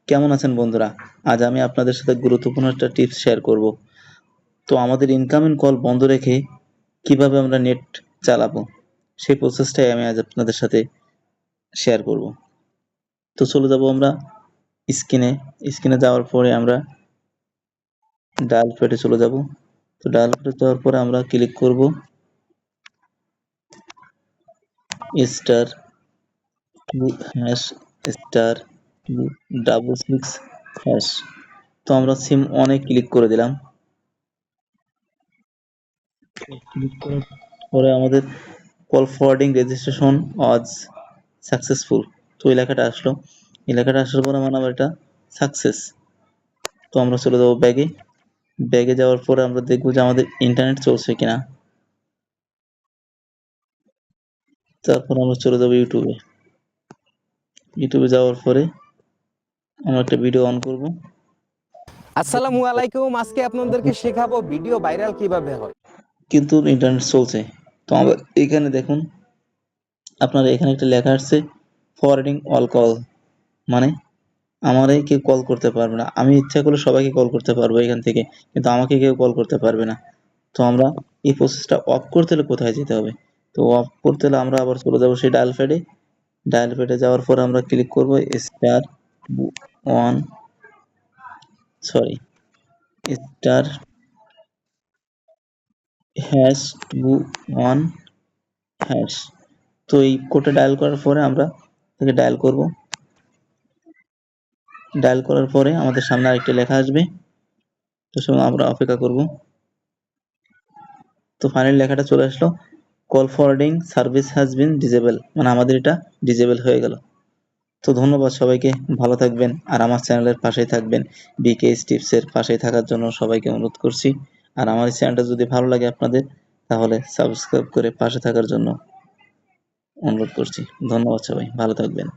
কেমন আছেন বন্ধুরা? আজ আমি আপনাদের সাথে গুরুত্বপূর্ণ একটা টিপস শেয়ার করব। তো আমাদের ইনকামিং কল বন্ধ রেখে কিভাবে আমরা নেট চালাবো সেই প্রসেসটাই আমি আজ আপনাদের সাথে শেয়ার করব। তো চলে যাব আমরা স্ক্রিনে। স্ক্রিনে যাওয়ার পরে আমরা ডায়াল প্যাডে চলে যাব। তো ডায়াল প্যাডে যাওয়ার পরে আমরা ক্লিক করব স্টার হ্যাশ স্টার 266 হ্যাশ। তো আমরা সিম অনে ক্লিক করে দিলাম। ক্লিক করার পরে আমাদের call forwarding registration was successful. তো এই লেখাটা আসলো। এই লেখাটা আসার পরে মানে আমার এটা সাকসেস। তো আমরা চলে যাবো ব্যাগে। ব্যাগে যাওয়ার পরে আমরা দেখবো যে আমাদের ইন্টারনেট চলছে কিনা। তারপর আমরা চলে যাবো ইউটিউবে। ইউটিউবে যাওয়ার পরে আমরা একটা ভিডিও অন করব। আসসালামু আলাইকুম। আজকে আপনাদেরকে শেখাবো ভিডিও ভাইরাল কিভাবে হয়। কিন্তু ইন্টারনেট চলছে। তো আমরা এখানে দেখুন, আপনারা এখানে একটা লেখা আসছে ফরওয়ার্ডিং অল কল, মানে আমারে কেউ কল করতে পারবে না। আমি ইচ্ছা করলে সবাইকে কল করতে পারবো এখান থেকে, কিন্তু আমাকে কেউ কল করতে পারবে না। তো আমরা এই প্রসেসটা অফ করতে হলে কোথায় যেতে হবে? তো অফ করতে হলে আমরা আবার চলে যাবো সেই ডায়াল প্যাডে। ডায়াল প্যাডে যাওয়ার পর আমরা ক্লিক করব star one sorry star hash 2 1 hash. তো এই কোডটা ডায়াল করার পরে আমরা এটাকে ডায়াল করব। ডায়াল করার পরে আমাদের সামনে আরেকটা লেখা আসবে। তো সময় আমরা অপেক্ষা করব। তো ফাইনালি লেখাটা চলে আসলো, call forwarding service has been disable, মানে আমাদের এটা ডিসেবল হয়ে গেল। তো ধন্যবাদ সবাইকে, ভালো থাকবেন আর আমার চ্যানেলের পাশেই থাকবেন। বিকেএস টিপসের পাশেই থাকার জন্য সবাইকে অনুরোধ করছি। আর আমার এই চ্যানেলটা যদি ভালো লাগে আপনাদের, তাহলে সাবস্ক্রাইব করে পাশে থাকার জন্য অনুরোধ করছি। ধন্যবাদ সবাই, ভালো থাকবেন।